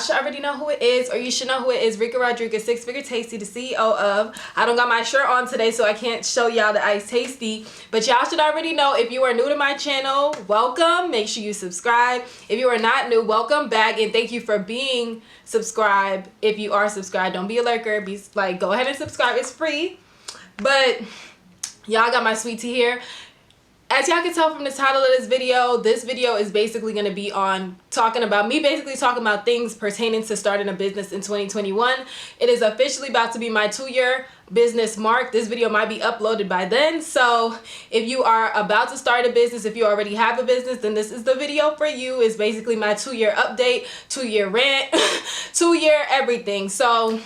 should already know who it is, or you should know who it is. Rika Rodriguez, Six Figure Tasty, the CEO of. I don't got my shirt on today, so I can't show y'all the Ice Tasty, but y'all should already know. If you are new to my channel, welcome. Make sure you subscribe. If you are not new, welcome back, and thank you for being subscribed. If you are subscribed, don't be a lurker. Be like, go ahead and subscribe. It's free. But y'all got my sweet tea here. As y'all can tell from the title of this video is basically going to be on talking about things pertaining to starting a business in 2021. It is officially about to be my 2-year business mark. This video might be uploaded by then. So if you are about to start a business, if you already have a business, then this is the video for you. It's basically my 2-year update, 2-year rant, 2-year everything. So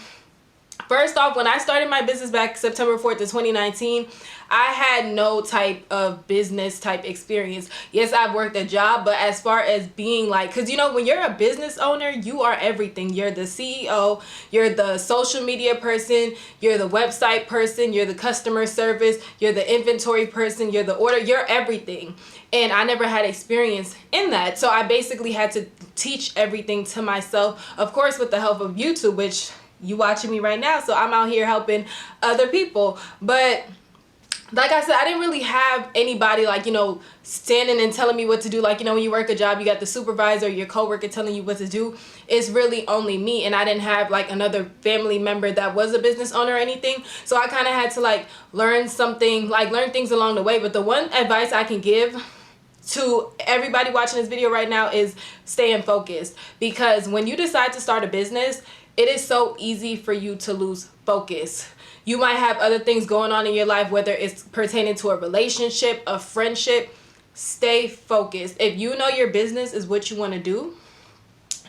first off, when I started my business back September 4th of 2019, I had no type of business type experience. Yes, I've worked a job, but as far as being like, because you know, when you're a business owner, you are everything. You're the CEO, you're the social media person, you're the website person, you're the customer service, you're the inventory person, you're the order, you're everything. And I never had experience in that. So I basically had to teach everything to myself, of course, with the help of YouTube, which you watching me right now, so I'm out here helping other people. But like I said, I didn't really have anybody like, you know, standing and telling me what to do. Like, you know, when you work a job, you got the supervisor, your coworker telling you what to do. It's really only me, and I didn't have like another family member that was a business owner or anything. So I kind of had to like learn things along the way. But the one advice I can give to everybody watching this video right now is staying focused, because when you decide to start a business, it is so easy for you to lose focus. You might have other things going on in your life, whether it's pertaining to a relationship, a friendship. Stay focused. If you know your business is what you want to do,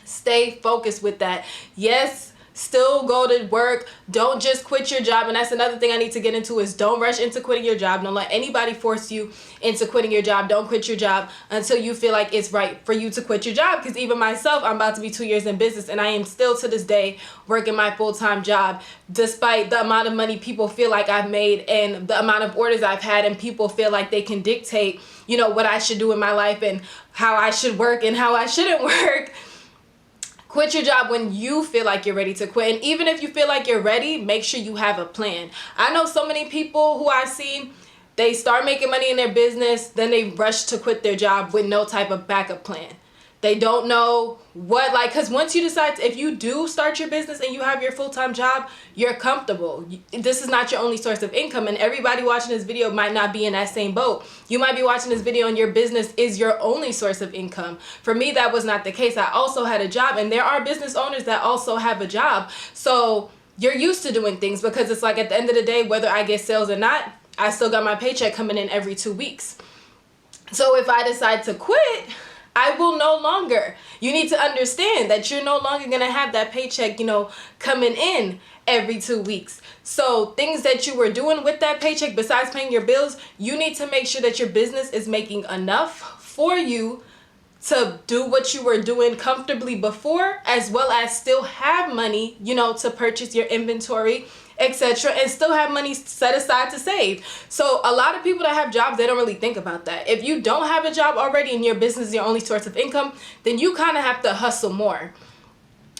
stay focused with that. Yes, still go to work. Don't just quit your job. And that's another thing I need to get into, is don't rush into quitting your job. Don't let anybody force you into quitting your job. Don't quit your job until you feel like it's right for you to quit your job. Because even myself, I'm about to be 2 years in business, and I am still to this day working my full-time job, despite the amount of money people feel like I've made and the amount of orders I've had, and people feel like they can dictate, you know, what I should do in my life and how I should work and how I shouldn't work. Quit your job when you feel like you're ready to quit. And even if you feel like you're ready, make sure you have a plan. I know so many people who I've seen, they start making money in their business, then they rush to quit their job with no type of backup plan. They don't know what, like, because once you decide, if you do start your business and you have your full-time job, you're comfortable. This is not your only source of income, and everybody watching this video might not be in that same boat. You might be watching this video and your business is your only source of income. For me, that was not the case. I also had a job, and there are business owners that also have a job. So you're used to doing things, because it's like at the end of the day, whether I get sales or not, I still got my paycheck coming in every 2 weeks. So if I decide to quit, I will no longer. You need to understand that you're no longer going to have that paycheck, you know, coming in every 2 weeks. So things that you were doing with that paycheck, besides paying your bills, you need to make sure that your business is making enough for you to do what you were doing comfortably before, as well as still have money, you know, to purchase your inventory, etc., and still have money set aside to save. So a lot of people that have jobs, they don't really think about that. If you don't have a job already and your business is your only source of income, then you kind of have to hustle more.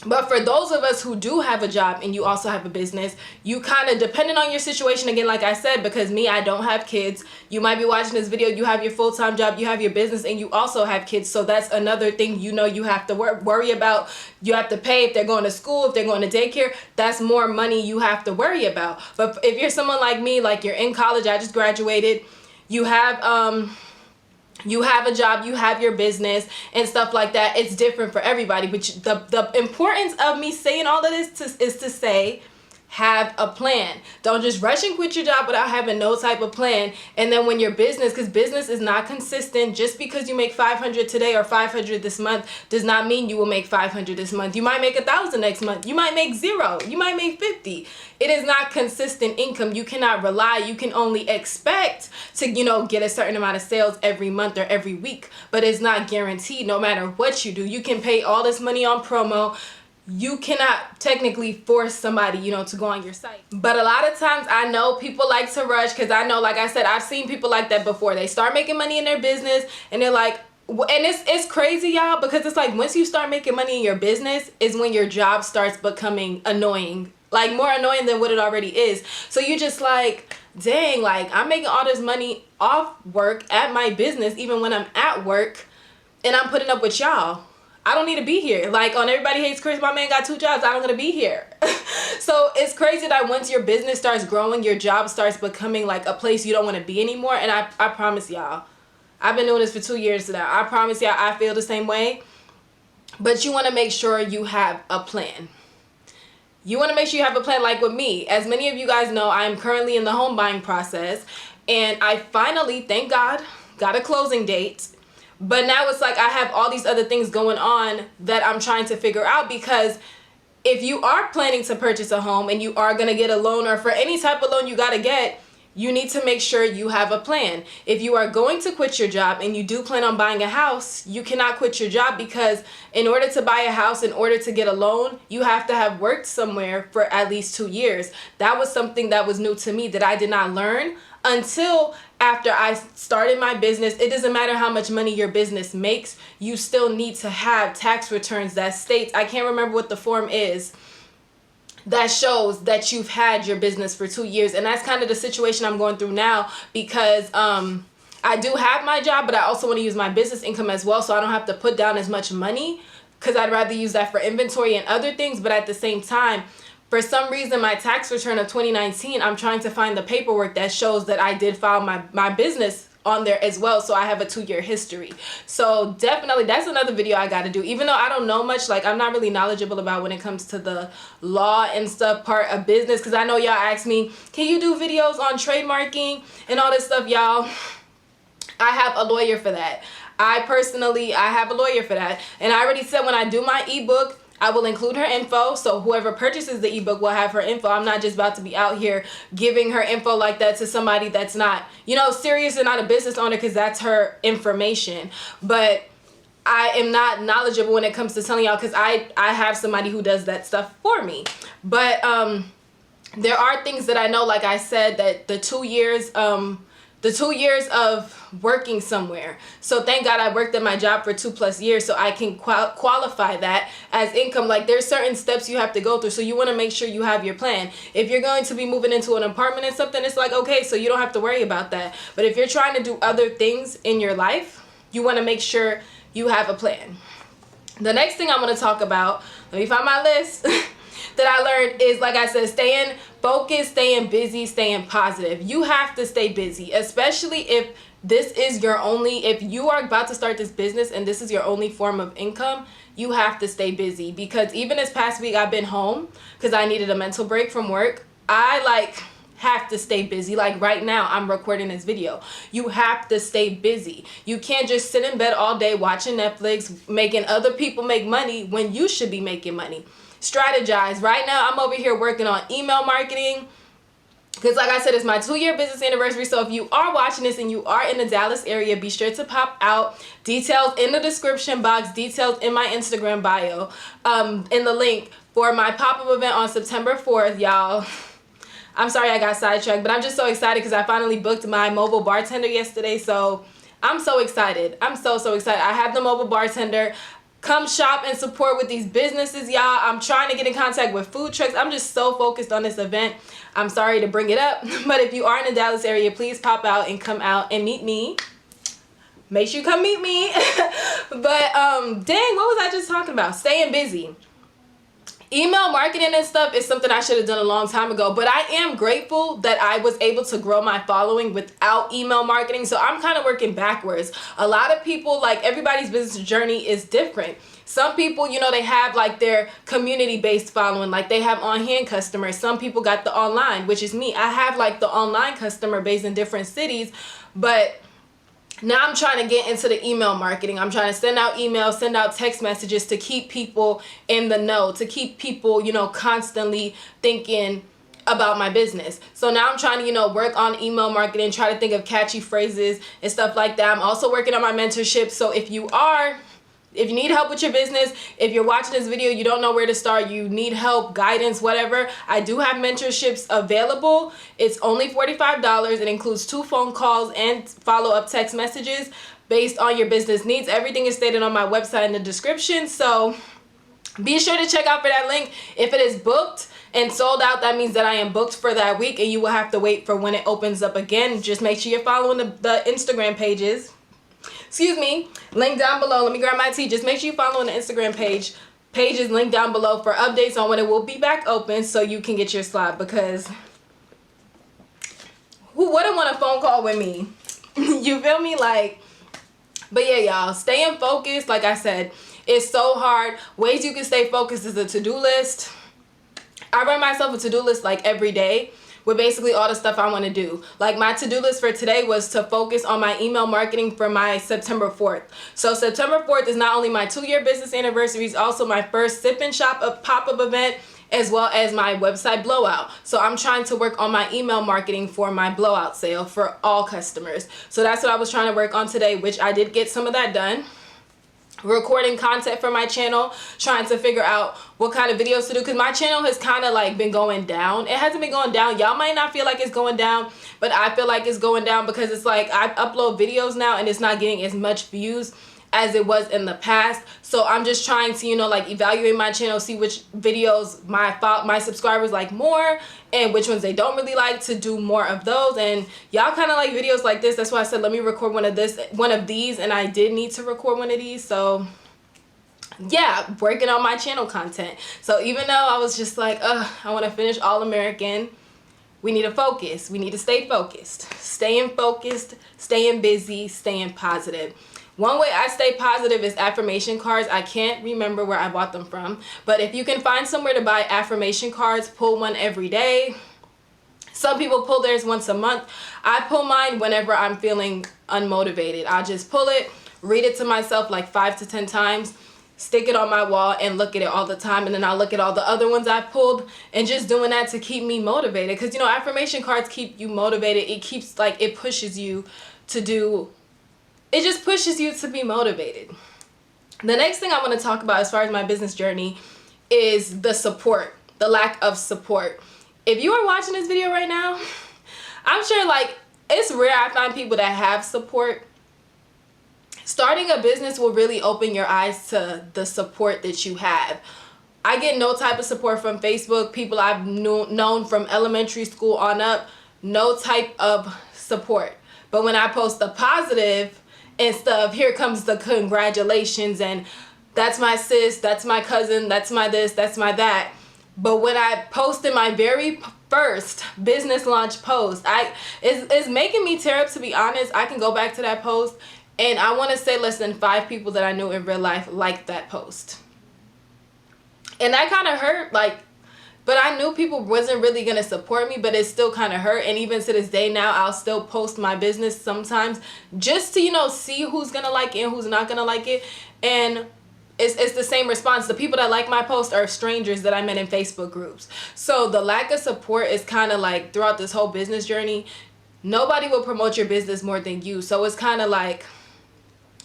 But for those of us who do have a job and you also have a business, you kind of, depending on your situation, again, like I said, because me, I don't have kids. You might be watching this video, you have your full-time job, you have your business, and you also have kids. So that's another thing, you know, you have to worry about. You have to pay if they're going to school, if they're going to daycare. That's more money you have to worry about. But if you're someone like me, like you're in college, I just graduated, you have a job, you have your business and stuff like that. It's different for everybody. But the importance of me saying all of this is to say, have a plan. Don't just rush and quit your job without having no type of plan. And then when your business, because business is not consistent, just because you make 500 today or 500 this month does not mean you will make 500 this month. You might make 1,000 next month. You might make 0. You might make 50. It is not consistent income. You cannot rely. You can only expect to, you know, get a certain amount of sales every month or every week, but it's not guaranteed no matter what you do. You can pay all this money on promo. You cannot technically force somebody, you know, to go on your site. But a lot of times I know people like to rush, because I know, like I said, I've seen people like that before. They start making money in their business and they're like, And it's crazy, y'all, because it's like once you start making money in your business is when your job starts becoming annoying, like more annoying than what it already is. So you just like, dang, like I'm making all this money off work at my business even when I'm at work, and I'm putting up with y'all. I don't need to be here. Like on Everybody Hates Chris, my man got 2 jobs. I don't gonna be here. So it's crazy that once your business starts growing, your job starts becoming like a place you don't want to be anymore. And I promise y'all, I've been doing this for 2 years now. I promise y'all I feel the same way. But you want to make sure you have a plan. You want to make sure you have a plan. Like with me, as many of you guys know, I am currently in the home buying process. And I finally, thank God, got a closing date. But now it's like I have all these other things going on that I'm trying to figure out, because if you are planning to purchase a home and you are going to get a loan, or for any type of loan you got to get, you need to make sure you have a plan. If you are going to quit your job and you do plan on buying a house, you cannot quit your job, because in order to buy a house, in order to get a loan, you have to have worked somewhere for at least 2 years. That was something that was new to me that I did not learn until after I started my business. It doesn't matter how much money your business makes, you still need to have tax returns that states, I can't remember what the form is, that shows that you've had your business for 2 years. And that's kind of the situation I'm going through now, because I do have my job, but I also want to use my business income as well, so I don't have to put down as much money, because I'd rather use that for inventory and other things. But at the same time, for some reason, my tax return of 2019, I'm trying to find the paperwork that shows that I did file my business on there as well, so I have a 2-year history. So definitely that's another video I got to do, even though I don't know much. Like I'm not really knowledgeable about when it comes to the law and stuff part of business, because I know y'all ask me, can you do videos on trademarking and all this stuff? Y'all, I have a lawyer for that. I have a lawyer for that, and I already said when I do my ebook, I will include her info, so whoever purchases the ebook will have her info. I'm not just about to be out here giving her info like that to somebody that's not, you know, serious and not a business owner, because that's her information. But I am not knowledgeable when it comes to telling y'all, because I have somebody who does that stuff for me. But there are things that I know, like I said, that the 2 years of working somewhere. So thank God I worked at my job for 2+ years, so I can qualify that as income. Like there's certain steps you have to go through, so you want to make sure you have your plan. If you're going to be moving into an apartment and something, it's like, okay, so you don't have to worry about that. But if you're trying to do other things in your life, you want to make sure you have a plan. The next thing I'm going to talk about, let me find my list, that I learned is, like I said, staying focused, staying busy, staying positive. You have to stay busy, especially if this is your only, if you are about to start this business and this is your only form of income, you have to stay busy. Because even this past week, I've been home because I needed a mental break from work. I have to stay busy. Like right now, I'm recording this video. You have to stay busy. You can't just sit in bed all day watching Netflix, making other people make money when you should be making money. Strategize. Right now, I'm over here working on email marketing, because like I said, it's my 2-year business anniversary. So if you are watching this and you are in the Dallas area, be sure to pop out. Details in the description box, details in my Instagram bio, in the link for my pop-up event on September 4th, y'all. I'm sorry I got sidetracked, but I'm just so excited because I finally booked my mobile bartender yesterday. So I'm so excited. I'm so excited. I have the mobile bartender. Come shop and support with these businesses, y'all. I'm trying to get in contact with food trucks. I'm just so focused on this event. I'm sorry to bring it up, but if you are in the Dallas area, please pop out and come out and meet me. Make sure you come meet me. But dang, what was I just talking about? Staying busy. Email marketing and stuff is something I should have done a long time ago, but I am grateful that I was able to grow my following without email marketing. So I'm kind of working backwards. A lot of people, like everybody's business journey is different. Some people, you know, they have like their community-based following, like they have on-hand customers. Some people got the online, which is me. I have like the online customer base in different cities, but now I'm trying to get into the email marketing. I'm trying to send out emails, send out text messages to keep people in the know, to keep people, you know, constantly thinking about my business. So now I'm trying to, you know, work on email marketing, try to think of catchy phrases and stuff like that. I'm also working on my mentorship. So if you need help with your business, if you're watching this video, you don't know where to start, you need help, guidance, whatever, I do have mentorships available. It's only $45. It includes 2 phone calls and follow-up text messages. based on your business needs. Everything is stated on my website in the description, so be sure to check out for that link. If it is booked and sold out, that means that I am booked for that week, and you will have to wait for when it opens up again. Just make sure you're following the Instagram pages. Excuse me, link down below. Let me grab my tea. Just make sure you're following the Instagram pages linked down below for updates on when it will be back open, so you can get your slot, because who wouldn't want a phone call with me? You feel me? But yeah, y'all, staying focused, like I said, it's so hard. Ways you can stay focused is a to-do list. I run myself a to-do list every day with basically all the stuff I want to do. My to-do list for today was to focus on my email marketing for my September 4th. So September 4th is not only my 2-year business anniversary, it's also my first sip and shop pop-up event, as well as my website blowout. So I'm trying to work on my email marketing for my blowout sale for all customers. So that's what I was trying to work on today, which I did get some of that done. Recording content for my channel, trying to figure out what kind of videos to do, because my channel has kind of been going down. It hasn't been going down. Y'all might not feel like it's going down, but I feel like it's going down because it's I upload videos now and it's not getting as much views as it was in the past. So I'm just trying to, evaluate my channel, see which videos my subscribers like more and which ones they don't really like, to do more of those. And y'all kind of like videos like this. That's why I said let me record one of these, and I did need to record one of these. So yeah, working on my channel content. So even though I was just I want to finish All American, we need to focus. We need to stay focused. Staying focused, staying busy, staying positive. One way I stay positive is affirmation cards. I can't remember where I bought them from, but if you can find somewhere to buy affirmation cards, pull one every day. Some people pull theirs once a month. I pull mine whenever I'm feeling unmotivated. I'll just pull it, read it to myself 5 to 10 times, stick it on my wall, and look at it all the time. And then I'll look at all the other ones I pulled, and just doing that to keep me motivated. Because, affirmation cards keep you motivated. It keeps, it pushes you to do. It just pushes you to be motivated. The next thing I want to talk about as far as my business journey is the support, the lack of support. If you are watching this video right now, I'm sure it's rare I find people that have support. Starting a business will really open your eyes to the support that you have. I get no type of support from Facebook. People I've known from elementary school on up, no type of support. But when I post the positive and stuff, here comes the congratulations, and that's my sis, that's my cousin, that's my this, that's my that. But when I posted my very first business launch post, it's making me tear up, to be honest. I can go back to that post, and I want to say less than 5 people that I knew in real life liked that post. And that kind of hurt, but I knew people wasn't really going to support me, but it still kind of hurt. And even to this day now, I'll still post my business sometimes just to, see who's going to like it and who's not going to like it. And it's the same response. The people that like my post are strangers that I met in Facebook groups. So the lack of support is kind of throughout this whole business journey, nobody will promote your business more than you. So it's kind of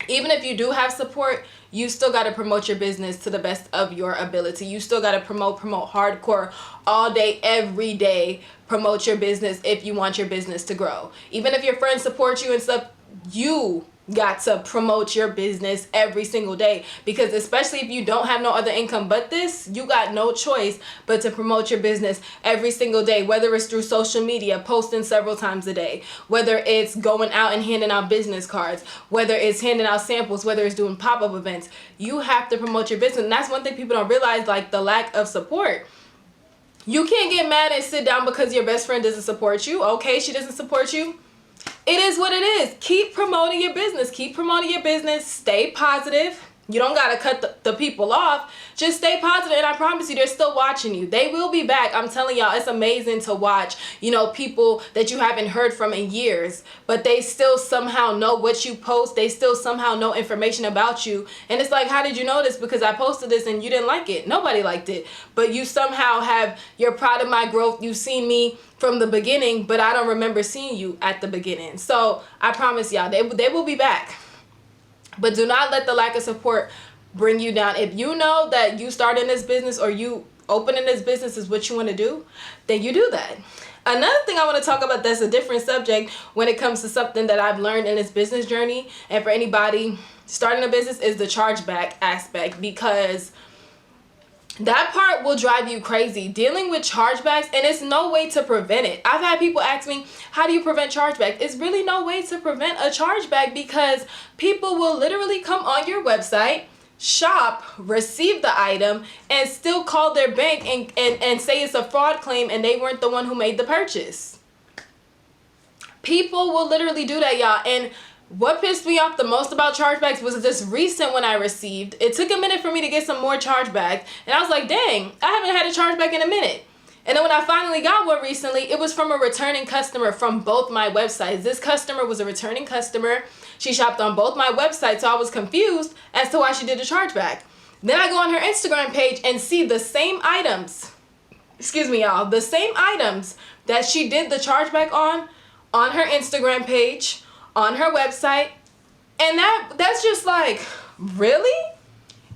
even if you do have support, you still got to promote your business to the best of your ability. You still got to promote hardcore all day, every day. Promote your business if you want your business to grow. Even if your friends support you and stuff, you got to promote your business every single day, because especially if you don't have no other income but this, you got no choice but to promote your business every single day, whether it's through social media, posting several times a day, whether it's going out and handing out business cards, whether it's handing out samples, whether it's doing pop-up events. You have to promote your business. And that's one thing people don't realize, the lack of support. You can't get mad and sit down because your best friend doesn't support you. Okay, she doesn't support you. It is what it is. Keep promoting your business. Keep promoting your business. Stay positive. You don't got to cut the people off. Just stay positive, and I promise you, they're still watching you. They will be back. I'm telling y'all, it's amazing to watch, people that you haven't heard from in years, but they still somehow know what you post. They still somehow know information about you. And it's how did you know this? Because I posted this and you didn't like it. Nobody liked it. But you somehow you're proud of my growth. You've seen me from the beginning, but I don't remember seeing you at the beginning. So I promise y'all, they will be back. But do not let the lack of support bring you down. If you know that you started this business, or you opening this business is what you want to do, then you do that. Another thing I want to talk about that's a different subject when it comes to something that I've learned in this business journey, and for anybody starting a business, is the chargeback aspect, because that part will drive you crazy. Dealing with chargebacks, and it's no way to prevent it. I've had people ask me, how do you prevent chargeback? It's really no way to prevent a chargeback, because people will literally come on your website, shop, receive the item, and still call their bank and say it's a fraud claim and they weren't the one who made the purchase. People will literally do that, y'all. And what pissed me off the most about chargebacks was this recent one I received. It took a minute for me to get some more chargebacks, and I was like, dang, I haven't had a chargeback in a minute. And then when I finally got one recently, it was from a returning customer from both my websites. This customer was a returning customer. She shopped on both my websites, so I was confused as to why she did a chargeback. Then I go on her Instagram page and see the same items, excuse me, y'all, the same items that she did the chargeback on her Instagram page, on her website, and that's just like, really?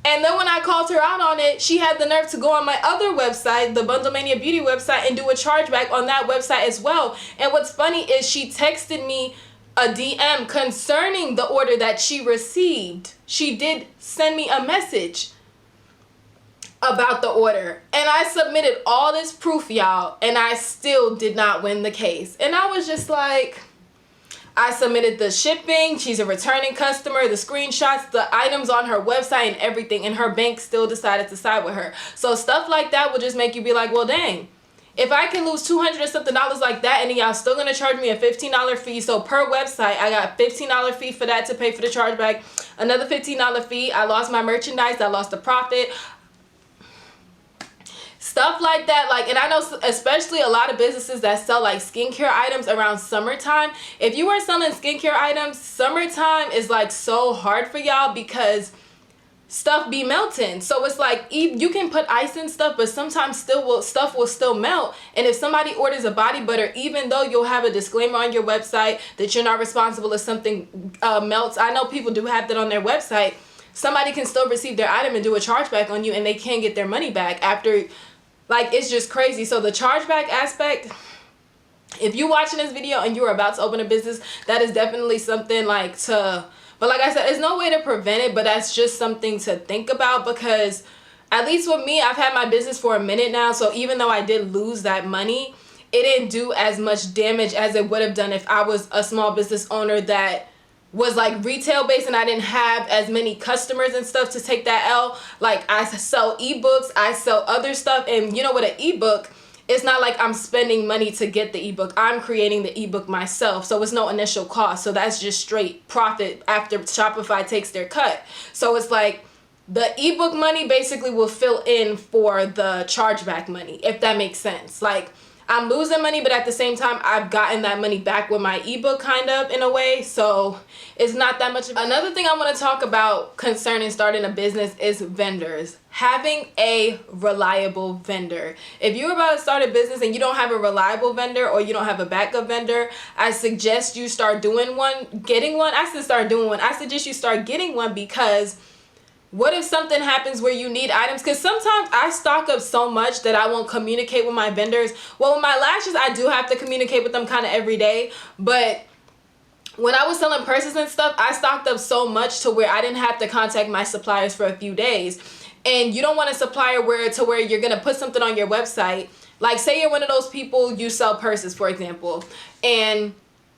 And then when I called her out on it, she had the nerve to go on my other website, the Bundle Mania Beauty website, and do a chargeback on that website as well. And what's funny is she texted me a DM concerning the order that she received. She did send me a message about the order, and I submitted all this proof, y'all, and I still did not win the case. And I was just like, I submitted the shipping, she's a returning customer, the screenshots, the items on her website and everything, and her bank still decided to side with her. So stuff like that will just make you be like, well, dang, if I can lose $200 and something like that, and then y'all still gonna charge me a $15 fee. So per website, I got $15 fee for that to pay for the chargeback, another $15 fee. I lost my merchandise, I lost the profit. Stuff like that, like, and I know especially a lot of businesses that sell like skincare items around summertime. If you are selling skincare items, summertime is like so hard for y'all because stuff be melting. So it's like you can put ice in stuff, but sometimes stuff will still melt. And if somebody orders a body butter, even though you'll have a disclaimer on your website that you're not responsible if something melts, I know people do have that on their website. Somebody can still receive their item and do a chargeback on you, and they can't get their money back after. Like, it's just crazy. So the chargeback aspect, if you're watching this video and you're about to open a business, that is definitely something like to, but like I said, there's no way to prevent it, but that's just something to think about, because at least with me, I've had my business for a minute now. So even though I did lose that money, it didn't do as much damage as it would have done if I was a small business owner that was like retail based and I didn't have as many customers and stuff to take that L. Like, I sell ebooks, I sell other stuff, and you know, with an ebook, it's not like I'm spending money to get the ebook. I'm creating the ebook myself, so it's no initial cost. So that's just straight profit after Shopify takes their cut. So it's like the ebook money basically will fill in for the chargeback money, if that makes sense. Like, I'm losing money, but at the same time, I've gotten that money back with my ebook, kind of, in a way. So it's not that much. Another thing I want to talk about concerning starting a business is vendors. Having a reliable vendor. If you're about to start a business and you don't have a reliable vendor, or you don't have a backup vendor, I suggest you start doing one, getting one. I suggest you start getting one, because what if something happens where you need items? Because sometimes I stock up so much that I won't communicate with my vendors. Well, with my lashes, I do have to communicate with them kind of every day. But when I was selling purses and stuff, I stocked up so much to where I didn't have to contact my suppliers for a few days. And you don't want a supplier where you're going to put something on your website. Like, say you're one of those people, you sell purses, for example, and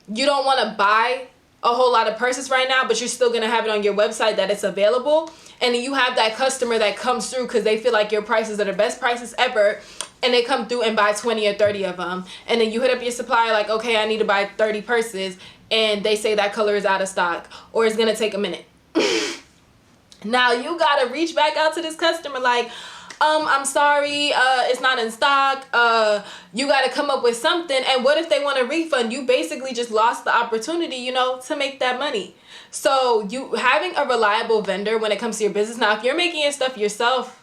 you don't want to buy a whole lot of purses right now, but you're still going to have it on your website that it's available. And then you have that customer that comes through because they feel like your prices are the best prices ever, and they come through and buy 20 or 30 of them. And then you hit up your supplier like, okay, I need to buy 30 purses, and they say that color is out of stock, or it's going to take a minute. Now you got to reach back out to this customer like, I'm sorry, it's not in stock. You got to come up with something. And what if they want a refund? You basically just lost the opportunity, you know, to make that money. So you having a reliable vendor when it comes to your business. Now, if you're making your stuff yourself,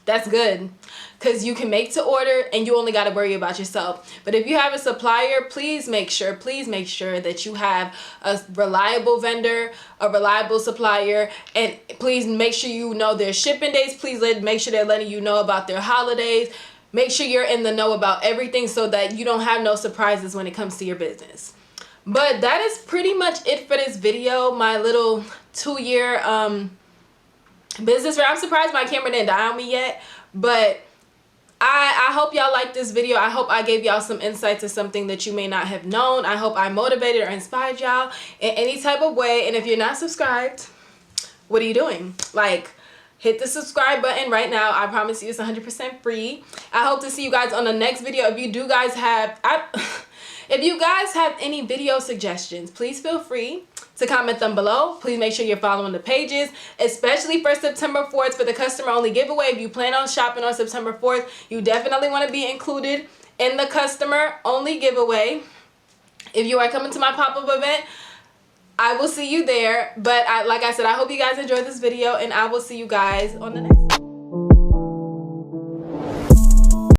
that's good, because you can make to order and you only got to worry about yourself. But if you have a supplier, please make sure that you have a reliable vendor, a reliable supplier, and please make sure you know their shipping dates. Please make sure they're letting you know about their holidays. Make sure you're in the know about everything so that you don't have no surprises when it comes to your business. But that is pretty much it for this video, my little 2-year business. I'm surprised my camera didn't die on me yet, but I hope y'all like this video. I hope I gave y'all some insight to something that you may not have known. I hope I motivated or inspired y'all in any type of way. And if you're not subscribed, what are you doing? Like, hit the subscribe button right now. I promise you it's 100% free. I hope to see you guys on the next video. If you guys have any video suggestions, please feel free to comment them below. Please make sure you're following the pages, especially for September 4th for the customer only giveaway. If you plan on shopping on September 4th, you definitely want to be included in the customer only giveaway. If you are coming to my pop-up event, I will see you there. But like I said, I hope you guys enjoyed this video, and I will see you guys on the next one.